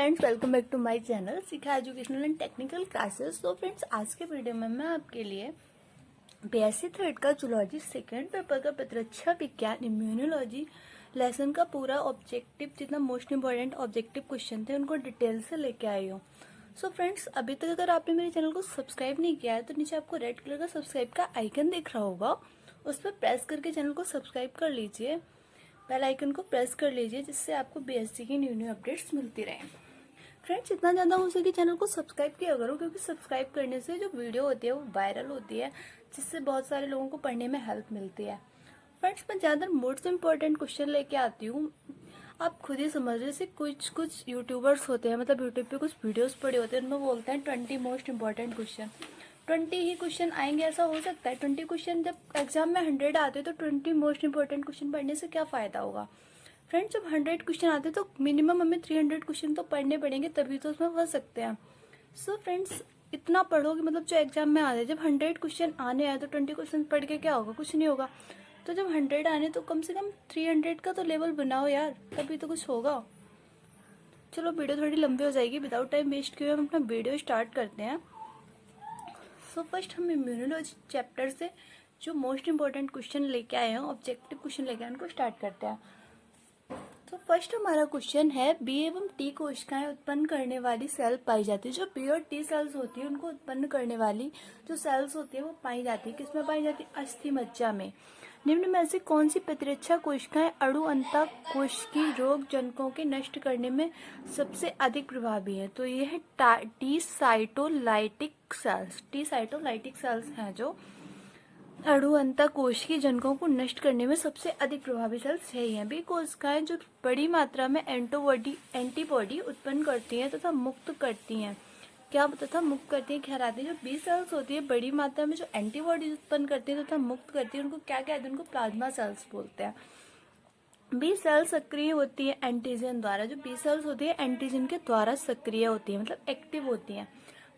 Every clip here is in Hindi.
Friends, welcome back to my channel Shikha educational and technical classes. तो फ्रेंड्स, आज के वीडियो में मैं आपके लिए बीएससी थर्ड का जूलॉजी सेकेंड पेपर का प्रतिरक्षा विज्ञान इम्यूनोलॉजी लेसन का पूरा ऑब्जेक्टिव, जितना मोस्ट इंपॉर्टेंट ऑब्जेक्टिव क्वेश्चन थे उनको डिटेल से लेके आई हूँ। सो फ्रेंड्स, अभी तक अगर आपने मेरे चैनल को सब्सक्राइब नहीं किया है तो नीचे आपको रेड कलर का सब्सक्राइब का आइकन दिख रहा होगा, उस पर प्रेस करके चैनल को सब्सक्राइब कर लीजिए। बेल आइकन को प्रेस कर लीजिए जिससे आपको बीएससी की न्यू अपडेट्स मिलती रहें। फ्रेंड्स, जितना ज़्यादा हो सके चैनल को सब्सक्राइब किया करो, क्योंकि सब्सक्राइब करने से जो वीडियो होती है वो वायरल होती है, जिससे बहुत सारे लोगों को पढ़ने में हेल्प मिलती है। फ्रेंड्स, मैं ज़्यादा मोस्ट इंपॉर्टेंट क्वेश्चन लेके आती हूँ। आप खुद ही समझ रहे, जैसे कुछ यूट्यूबर्स होते हैं, मतलब यूट्यूब पे कुछ वीडियोस पड़े होते हैं, उनमें बोलते हैं 20 मोस्ट इंपॉर्टेंट क्वेश्चन। 20 ही क्वेश्चन आएंगे ऐसा हो सकता है? 20 क्वेश्चन जब एग्जाम में 100 आते हैं तो 20 मोस्ट इंपॉर्टेंट क्वेश्चन पढ़ने से क्या फ़ायदा होगा? फ्रेंड्स, जब 100 क्वेश्चन आते हैं तो मिनिमम हमें 300 क्वेश्चन तो पढ़ने पड़ेंगे, तभी तो उसमें फंस सकते हैं। सो फ्रेंड्स, इतना पढ़ो कि मतलब जो एग्जाम में आ जाए। जब 100 क्वेश्चन आने आए तो 20 क्वेश्चन पढ़ के क्या होगा? कुछ नहीं होगा। तो जब 100 आने तो कम से कम 300 का तो लेवल बनाओ यार, तभी तो कुछ होगा। चलो, वीडियो थोड़ी लंबी हो जाएगी, विदाउट टाइम वेस्ट किए हम अपना वीडियो स्टार्ट करते हैं। सो फर्स्ट हम इम्यूनोलॉजी चैप्टर से जो मोस्ट इंपॉर्टेंट क्वेश्चन लेके आए हैं, ऑब्जेक्टिव क्वेश्चन लेके आए हैं, उनको स्टार्ट करते हैं। तो फर्स्ट हमारा क्वेश्चन है, बी एवं टी कोशिकाएं उत्पन्न करने वाली सेल पाई जाती है। जो बी और टी सेल्स होती है उनको उत्पन्न करने वाली जो सेल्स होती है वो पाई जाती है। किसमें पाई जाती है? अस्थि मज्जा में। निम्न में से कौन सी प्रतिरक्षा कोशिकाएं अणु अंतःकोशिकीय रोग जनकों के नष्ट करने में सबसे अधिक प्रभावी है? तो ये है टी साइटोलाइटिक सेल्स। टी साइटोलाइटिक सेल्स हैं जो अणु अंतःकोशिकीय जनकों को नष्ट करने में सबसे अधिक प्रभावी सेल्स यही हैं। बी कोशिकाएं जो बड़ी मात्रा में एंटीबॉडी उत्पन्न करती हैं तथा मुक्त करती हैं। क्या तथा मुक्त करती हैं कहलाती है? जो बी सेल्स होती है बड़ी मात्रा में जो एंटीबॉडी उत्पन्न करती है तथा मुक्त करती है, उनको क्या कहते हैं? उनको प्लाज्मा सेल्स बोलते हैं। बी सेल सक्रिय होती है एंटीजन द्वारा। जो बी सेल्स होती है एंटीजन के द्वारा सक्रिय होती है, मतलब एक्टिव होती हैं।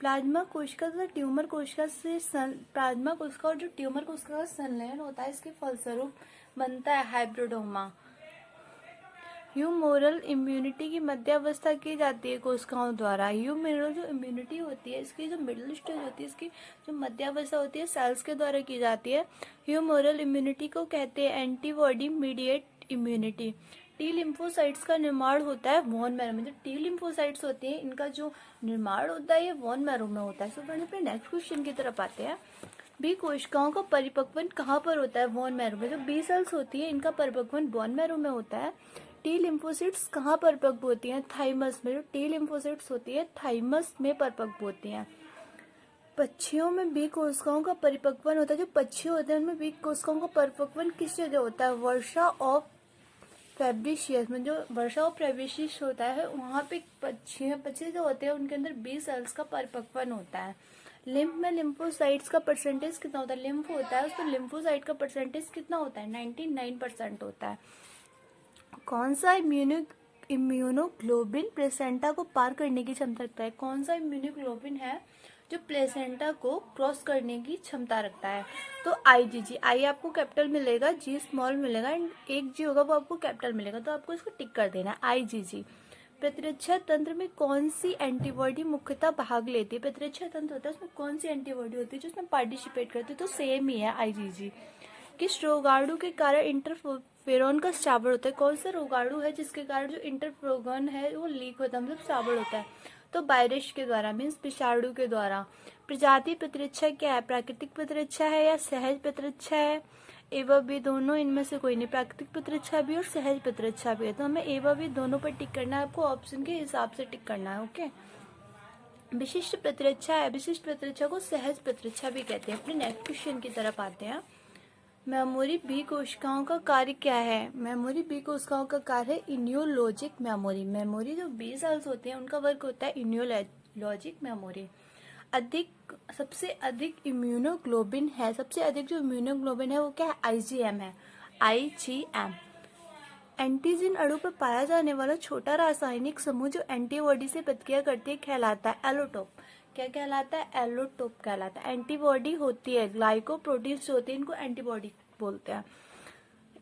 प्लाज्मा कोशिका तथा ट्यूमर कोशिका से प्लाज्मा कोशिका और जो ट्यूमर कोशिका का संलयन होता है, इसके फलस्वरूप बनता है हाइब्रिडोमा। ह्यूमोरल इम्यूनिटी की मध्यावस्था की जाती है कोशिकाओं द्वारा। ह्यूमोरल जो इम्यूनिटी होती है, इसकी जो मिडिल स्टेज होती है, इसकी जो मध्यावस्था होती है, सेल्स के द्वारा की जाती है। ह्यूमोरल इम्यूनिटी को कहते हैं antibody mediate immunity. T lymphocytes का निर्माण होता है वोन मैरो में। जो टी लिम्फोसाइट्स होती हैं, इनका जो निर्माण होता है ये वोन मैरो में होता है। सो फ्रेंड्स, अपने नेक्स्ट क्वेश्चन की तरफ आते हैं। बी कोशिकाओं का परिपक्वन कहाँ पर होता है? वोन मैरो में। जो बी सेल्स होती है इनका परिपक्वन वोन मैरो में होता है। टी लिम्फोसाइट्स कहाँ परिपक्व होती हैं? थाइमस में। जो टी लिम्फोसाइट्स होती है थाइमस में परिपक्व होती हैं। पक्षियों में बी कोशिकाओं का परिपक्वन होता है। जो पक्षी होते हैं उनमें बी कोशिकाओं का परिपक्वन किस जगह होता है? वर्षा ऑफ फेब्रिशियस में। जो वर्षा ऑफ फेब्रिशियस होता है वहाँ पे पक्षी जो होते हैं उनके अंदर बी सेल्स का परिपक्वन होता है। लिम्फ में लिम्फोसाइट्स का परसेंटेज कितना होता है? लिम्फ होता है उसमें लिम्फोसाइट का परसेंटेज कितना होता है? 99% होता है। कौन सा इम्यूनोग्लोबिन प्लेसेंटा को पार करने की क्षमता रखता है? कौन सा इम्यूनोग्लोबिन है जो प्लेसेंटा को क्रॉस करने की क्षमता रखता है? तो आईजीजी। आई आपको कैपिटल मिलेगा, जी स्मॉल मिलेगा, एंड एक जी होगा वो आपको कैपिटल मिलेगा, तो आपको इसको टिक कर देना है आईजीजी। प्रतिरक्षा तंत्र में कौन सी एंटीबॉडी मुख्यतः भाग लेती है? प्रतिरक्षा तंत्र होता है उसमें कौन सी एंटीबॉडी होती है जो उसमें पार्टिसिपेट करती है? तो सेम ही है आईजीजी। किस रोगाणु के कारण इंटरफेरोन का स्रावण होता है? कौन सा रोगाणु है जिसके कारण जो इंटरफेरोन है वो लीक होता है, मतलब स्रावण होता है? तो वायरस के द्वारा, मीन्स विषाणु के द्वारा। प्रजाति प्रतिरक्षा क्या है? प्राकृतिक प्रतिरक्षा है या सहज प्रतिरक्षा है? एवं भी दोनों, इनमें से कोई नहीं। प्राकृतिक प्रतिरक्षा भी और सहज प्रतिरक्षा भी है, तो हमें एवं भी दोनों पर टिक करना है। आपको ऑप्शन के हिसाब से टिक करना है। ओके। विशिष्ट प्रतिरक्षा है, विशिष्ट प्रतिरक्षा को सहज प्रतिरक्षा भी कहते हैं। अपने नेक्स्ट क्वेश्चन की तरफ आते हैं। मेमोरी बी कोशिकाओं का कार्य क्या है? मेमोरी बी कोशिकाओं का कार्य है इम्यूनोलॉजिक मेमोरी। मेमोरी जो बी सेल्स होते हैं उनका वर्क होता है इम्यूनोलॉजिक मेमोरी। सबसे अधिक इम्यूनोग्लोबिन है, सबसे अधिक जो इम्यूनोग्लोबिन है वो क्या है? आईजीएम है, आईजीएम। एंटीजन अणु पर पाया जाने वाला छोटा रासायनिक समूह जो एंटीबॉडी से प्रतिक्रिया करती है कहलाता है एलोटोप। क्या कहलाता है? एलोटोप कहलाता है। एंटीबॉडी होती है, ग्लाइकोप्रोटीन्स जो होती है इनको एंटीबॉडी बोलते हैं।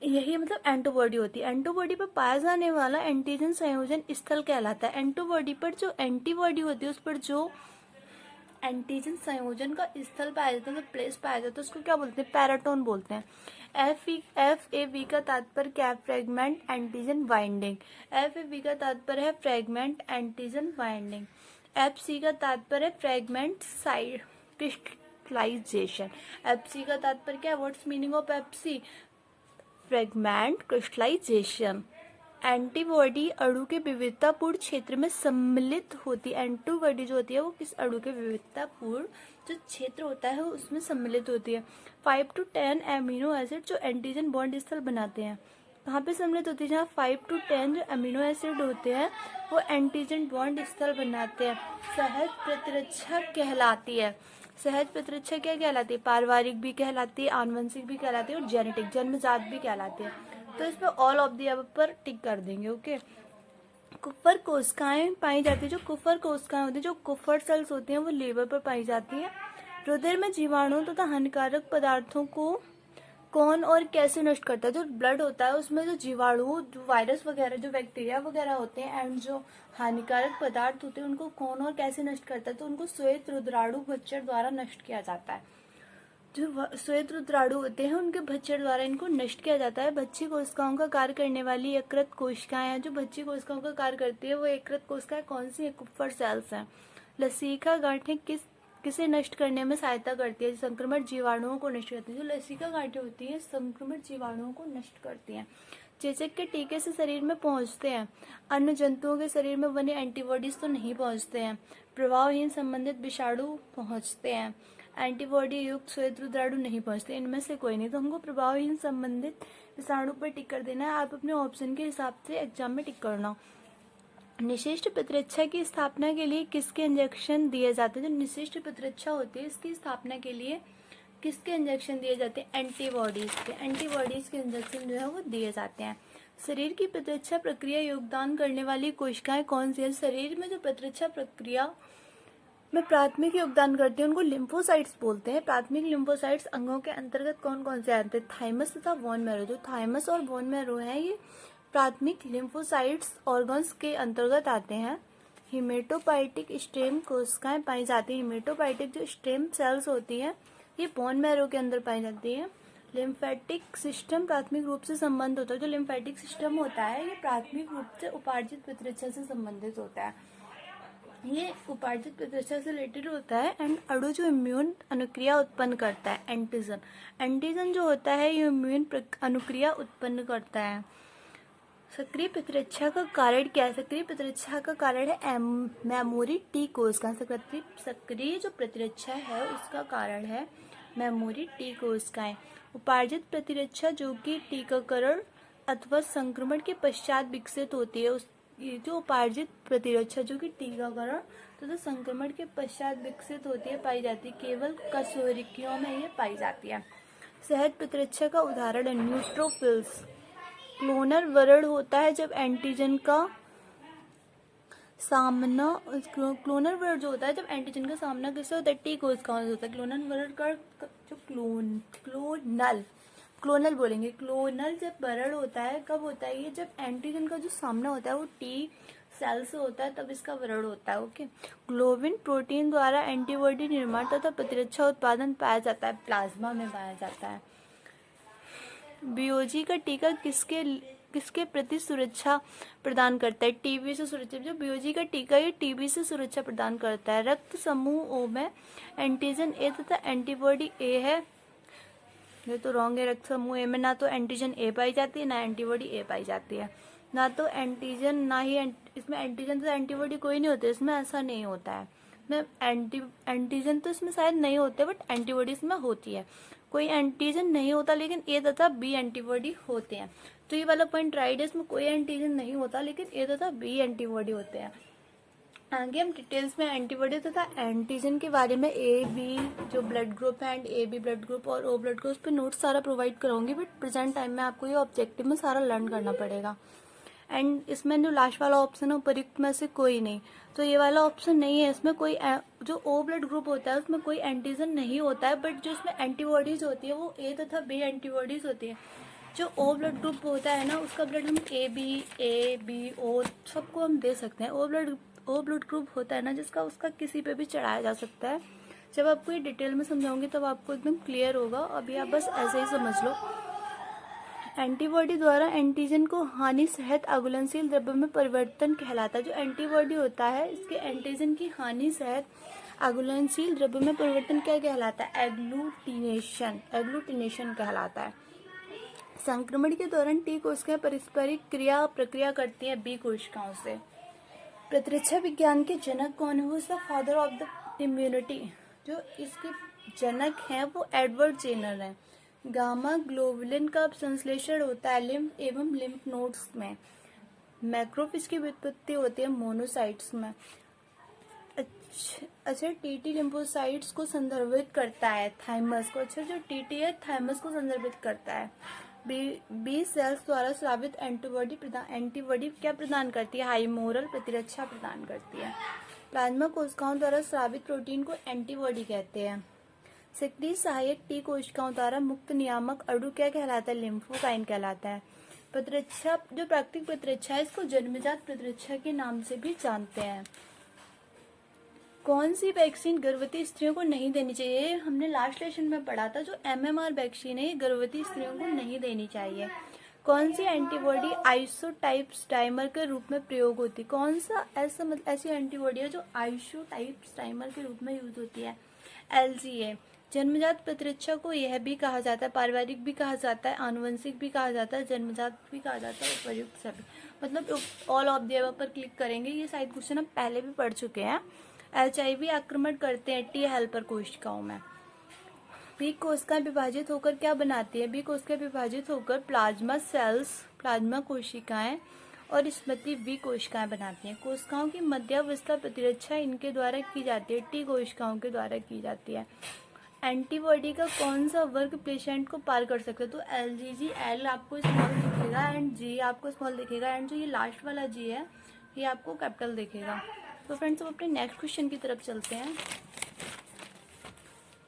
यही मतलब एंटीबॉडी होती है। एंटीबॉडी पर पाया जाने वाला एंटीजन संयोजन स्थल कहलाता है। एंटीबॉडी पर जो एंटीबॉडी होती है उस पर जो एंटीजन संयोजन का स्थल पाया जाता है, जो प्लेस पाया जाता है, उसको क्या बोलते हैं? पैराटोन बोलते हैं। FAV का तात्पर्य क्या? Fragment antigen binding. FAV का तात्पर्य है फ्रेगमेंट एंटीजन बाइंडिंग। FC का तात्पर्य है फ्रेगमेंट साइड क्रिस्टलाइजेशन। FC का तात्पर्य क्या? What's meaning of FC? Fragment crystallization. Antibody अणु के विविधतापूर्ण क्षेत्र में सम्मिलित होती है। एंटीबॉडी जो होती है वो किस अणु के विविधतापूर्ण जो क्षेत्र होता है उसमें सम्मिलित होती है। 5 to 10 एमिनो एसिड जो एंटीजन बॉन्ड स्थल बनाते हैं, कहाँ पे सम्मिलित होती है? जहाँ 5 to 10 जो अमीनो एसिड होते हैं वो एंटीजन बॉन्ड स्थल बनाते हैं। सहज प्रतिरक्षा कहलाती है। सहज प्रतिरक्षा क्या कहलाती है? पारिवारिक भी कहलाती है, आनुवंशिक भी कहलाती है और जेनेटिक जन्मजात भी कहलाती है। तो इसमें ऑल ऑफ दी अबव पर टिक कर देंगे। ओके। कुफर कोशिकाएं पाई जाती है। जो कुफर कोशिकाएं होती है, जो कुफर सेल्स होती हैं, वो लीवर पर पाई जाती है। रुधिर में जीवाणु तथा हानिकारक पदार्थों को कौन और कैसे नष्ट करता है? जो ब्लड होता है उसमें जो जीवाणु, जो वायरस वगैरह, जो बैक्टीरिया वगैरह होते हैं एंड जो हानिकारक पदार्थ होते हैं उनको कौन और कैसे नष्ट करता है? तो उनको श्वेत रुद्राणु भच्चर द्वारा नष्ट किया जाता है। जो श्वेत रुद्राणु होते हैं उनके भच्चर द्वारा इनको नष्ट किया जाता है। बच्ची कोशिकाओं का कार्य करने वाली यकृत कोशिकाएं हैं। जो बच्ची कोशिकाओं का कार्य करती है वो यकृत कोशिकाएं कौन सी है? कुप्फर सेल्स हैं। लसीका गांठें किसे नष्ट करने में सहायता करती है? संक्रमण जीवाणुओं को नष्ट करती है। जो लसीका गांठें होती है संक्रमण जीवाणुओं को नष्ट करती हैं। चेचक के टीके से शरीर में पहुंचते हैं। अन्य जंतुओं के शरीर में बने एंटीबॉडीज तो नहीं पहुंचते हैं। प्रभावहीन संबंधित विषाणु पहुंचते हैं। एंटीबॉडी युक्त श्वेत रुद्राणु नहीं पहुंचते। इनमें से कोई नहीं। तो हमको प्रभावहीन संबंधित विषाणु पर टिक कर देना है। आप अपने ऑप्शन के हिसाब से एग्जाम में टिक करना। निशिष्ट प्रतिरक्षा की स्थापना के लिए किसके इंजेक्शन दिए जाते हैं? जो निशिष्ट प्रतिरक्षा होती है इसकी स्थापना के लिए किसके इंजेक्शन दिए जाते हैं? एंटीबॉडीज के। एंटीबॉडीज के इंजेक्शन जो है वो दिए जाते हैं। शरीर की प्रतिरक्षा प्रक्रिया योगदान करने वाली कोशिकाएं कौन सी है? शरीर में जो प्रतिरक्षा प्रक्रिया में प्राथमिक योगदान करती है उनको लिम्फोसाइट्स बोलते हैं। प्राथमिक लिम्फोसाइट्स अंगों के अंतर्गत कौन कौन से आते हैं? थाइमस तथा बोन मैरो। जो थाइमस और बोन मैरो है ये प्राथमिक लिम्फोसाइट्स ऑर्गन्स के अंतर्गत आते हैं। हिमेटोपाइटिक स्टेम कोशिकाएं पाई जाती है। हिमेटोपाइटिक जो स्टेम सेल्स होती है ये बोन मैरो के अंदर पाई जाती है। लिम्फेटिक सिस्टम प्राथमिक रूप से संबंध होता है। जो लिम्फेटिक सिस्टम होता है ये प्राथमिक रूप से उपार्जित प्रतिरक्षा से संबंधित होता है। ये उपार्जित प्रतिरक्षा से रिलेटेड होता है। एंड अणु जो इम्यून अनुक्रिया उत्पन्न करता है, एंटीजन। एंटीजन जो होता है ये इम्यून अनुक्रिया उत्पन्न करता है। सक्रिय प्रतिरक्षा का कारण क्या है? सक्रिय प्रतिरक्षा का कारण है मेमोरी टी कोशिका। सक्रिय जो प्रतिरक्षा है उसका कारण है मेमोरी टी कोशिकाएं। उपार्जित प्रतिरक्षा जो कि टीकाकरण अथवा संक्रमण के पश्चात विकसित होती है। ये जो उपार्जित प्रतिरक्षा जो कि टीकाकरण तथा संक्रमण के पश्चात विकसित होती है पाई जाती है। केवल कशेरुकियों में ये पाई जाती है। सहज प्रतिरक्षा का उदाहरण है न्यूट्रोफिल्स। क्लोनर वर्ण होता है जब एंटीजन का सामना, क्लोनर वर्ण जो होता है जब एंटीजन का सामना किससे होता है? टी कोशिकाओं से होता है। क्लोनर वर्ण का जो क्लोनल बोलेंगे। क्लोनल जब वर्ण होता है कब होता है? ये जब एंटीजन का जो सामना होता है वो टी सेल से होता है तब इसका वर्ण होता है। ओके। ग्लोबिन प्रोटीन द्वारा एंटीबॉडी निर्माण तथा प्रतिरक्षा उत्पादन पाया जाता है। प्लाज्मा में पाया जाता है। बीओजी का टीका किसके प्रति सुरक्षा प्रदान करता है? टीबी से सुरक्षा। जो बीओजी का टीका ये टीबी से सुरक्षा प्रदान करता है। रक्त समूह ओ में एंटीजन ए तथा एंटीबॉडी ए है। ये तो रॉन्ग है। रक्त समूह ए में ना तो एंटीजन ए पाई जाती है ना एंटीबॉडी ए पाई जाती है। ना तो एंटीजन ना ही इसमें एंटीजन तथा एंटीबॉडी कोई नहीं होते। इसमें ऐसा नहीं होता है। एंटीजन तो इसमें शायद नहीं होते बट एंटीबॉडी इसमें होती है। कोई एंटीजन नहीं होता लेकिन ए तथा बी एंटीबॉडी होते हैं। तो ये वाला पॉइंट राइट है। इसमें कोई एंटीजन नहीं होता लेकिन ए तथा बी एंटीबॉडी होते हैं। आगे हम डिटेल्स में एंटीबॉडी तथा एंटीजन के बारे में ए बी जो ब्लड ग्रुप है and A B blood group और ओ ब्लड ग्रुप पे नोट्स सारा प्रोवाइड कराऊंगी। बट प्रेजेंट टाइम में आपको ये ऑब्जेक्टिव में सारा लर्न करना पड़ेगा। एंड इसमें जो लास्ट वाला ऑप्शन है उपयुक्त में से कोई नहीं। तो ये वाला ऑप्शन नहीं है। इसमें कोई जो ओ ब्लड ग्रुप होता है उसमें कोई एंटीजन नहीं होता है बट जो इसमें एंटीबॉडीज होती है वो ए तथा बी एंटीबॉडीज होती है। जो ओ ब्लड ग्रुप होता है ना, उसका ब्लड हम ए बी ओ सबको हम दे सकते हैं। ओ ब्लड ग्रुप होता है ना जिसका, उसका किसी पे भी चढ़ाया जा सकता है। जब आपको ये डिटेल में समझाऊंगी तब आपको एकदम क्लियर होगा। अभी आप बस ऐसे ही समझ लो। एंटीबॉडी द्वारा एंटीजन को हानि सहित अघुलनशील द्रव्य में परिवर्तन कहलाता है। जो एंटीबॉडी होता है, इसके एंटीजन की हानि सहित अघुलनशील द्रव्य में परिवर्तन क्या कहलाता है? एग्लूटिनेशन कहलाता है। संक्रमण के दौरान टी कोशिकाएं पारस्परिक प्रक्रिया करती हैं बी कोशिकाओं से। प्रतिरक्षा विज्ञान के जनक कौन है? वो the father of the immunity. जो इसके जनक हैं वो एडवर्ड जेनर हैं। गामा ग्लोबुलिन का संश्लेषण होता है लिम्फ एवं लिम्फ नोड्स में। मैक्रोफेज की व्युत्पत्ति होती है मोनोसाइट्स में। अच्छा, टीटी लिम्फोसाइट्स को संदर्भित करता है, थाइमस को। अच्छा, जो टीटी है थाइमस को संदर्भित करता है। बी सेल्स द्वारा स्रावित एंटीबॉडी क्या प्रदान करती है? हाइमोरल प्रतिरक्षा प्रदान करती है। प्लाज्मा कोशिकाओं द्वारा स्रावित प्रोटीन को एंटीबॉडी कहते हैं। सक्रिय सहायक टी कोशिकाओं द्वारा मुक्त नियामक अणु क्या कहलाता है? लिम्फोकाइन कहलाता है। प्रतिरक्षा, जो प्राकृतिक प्रतिरक्षा है, इसको जन्मजात प्रतिरक्षा के नाम से भी जानते हैं। कौन सी वैक्सीन गर्भवती स्त्रियों को नहीं देनी चाहिए? हमने लास्ट लेसन में पढ़ा था। जो MMR वैक्सीन है, ये गर्भवती स्त्रियों को नहीं देनी चाहिए। कौन सी एंटीबॉडी आइसोटाइप्स डाइमर के रूप में प्रयोग होती है? कौन सा ऐसी एंटीबॉडी है जो आइसोटाइप्स डाइमर के रूप में यूज होती है? LGA। जन्मजात प्रतिरक्षा को यह भी कहा जाता है, पारिवारिक भी कहा जाता है, आनुवंशिक भी कहा जाता है, जन्मजात भी कहा जाता है, उपयुक्त सभी। मतलब ऑल ऑफ द अबव पर क्लिक करेंगे। ये शायद क्वेश्चन हम पहले भी पढ़ चुके हैं। HIV आक्रमण करते हैं टी हेल्पर कोशिकाओं में। बी कोशिकाएं विभाजित होकर क्या बनाती है? बी कोशिकाएं विभाजित होकर प्लाज्मा सेल्स, प्लाज्मा कोशिकाएं और स्मृति बी कोशिकाएं बनाती हैं। कोशिकाओं की मध्यावस्था प्रतिरक्षा इनके द्वारा की जाती है, टी कोशिकाओं के द्वारा की जाती है। एंटीबॉडी का कौन सा वर्ग पेशेंट को पार कर सकता है? तो LGG, L आपको स्मॉल दिखेगा एंड G आपको स्मॉल दिखेगा एंड जो ये लास्ट वाला G है ये आपको कैपिटल दिखेगा। तो फ्रेंड्स, अब अपने नेक्स्ट क्वेश्चन की तरफ चलते हैं।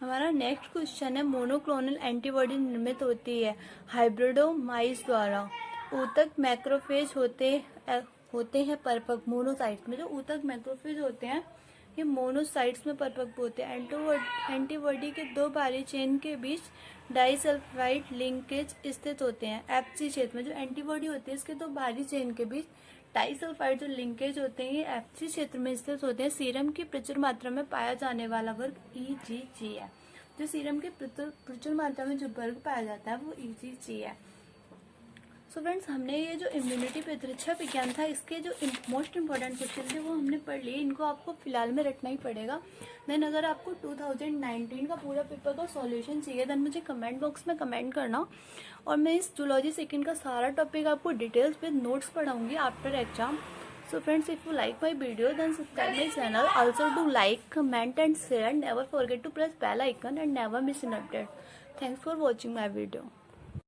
हमारा नेक्स्ट क्वेश्चन है, मोनोक्लोनल एंटीबॉडी निर्मित होती है हाइब्रिडोमाइस द्वारा। ऊतक मैक्रोफेज होते हैं परिपक्व मोनोसाइट्स में। जो ऊतक मैक्रोफेज होते हैं ये मोनोसाइट्स में परिपक्व होते हैं। एंटीबॉडी के दो बाहरी चेन के बीच डाइसल्फाइड लिंकेज स्थित होते हैं FC क्षेत्र में। जो एंटीबॉडी होती है इसके दो बाहरी चेन के बीच डाइसल्फाइड जो लिंकेज होते हैं ये FC क्षेत्र में स्थित होते हैं। सीरम की प्रचुर मात्रा में पाया जाने वाला वर्ग EGG है। जो सीरम के प्रचुर मात्रा में जो वर्ग पाया जाता है वो EGG है। सो फ्रेंड्स, हमने ये जो इम्यूनिटी प्रतिरक्षा विज्ञान था इसके जो मोस्ट इंपॉर्टेंट क्वेश्चन थे वो हमने पढ़ लिए। इनको आपको फिलहाल में रटना ही पड़ेगा। देन अगर आपको 2019 का पूरा पेपर का सॉल्यूशन चाहिए देन मुझे कमेंट बॉक्स में कमेंट करना, और मैं इस जूलॉजी सेकंड का सारा टॉपिक आपको डिटेल्स विद नोट्स पढ़ाऊंगी after exam. So friends, if you like my video then subscribe my channel. Also do like, comment and share and never forget to press bell icon and never miss an update. Thanks for watching my video.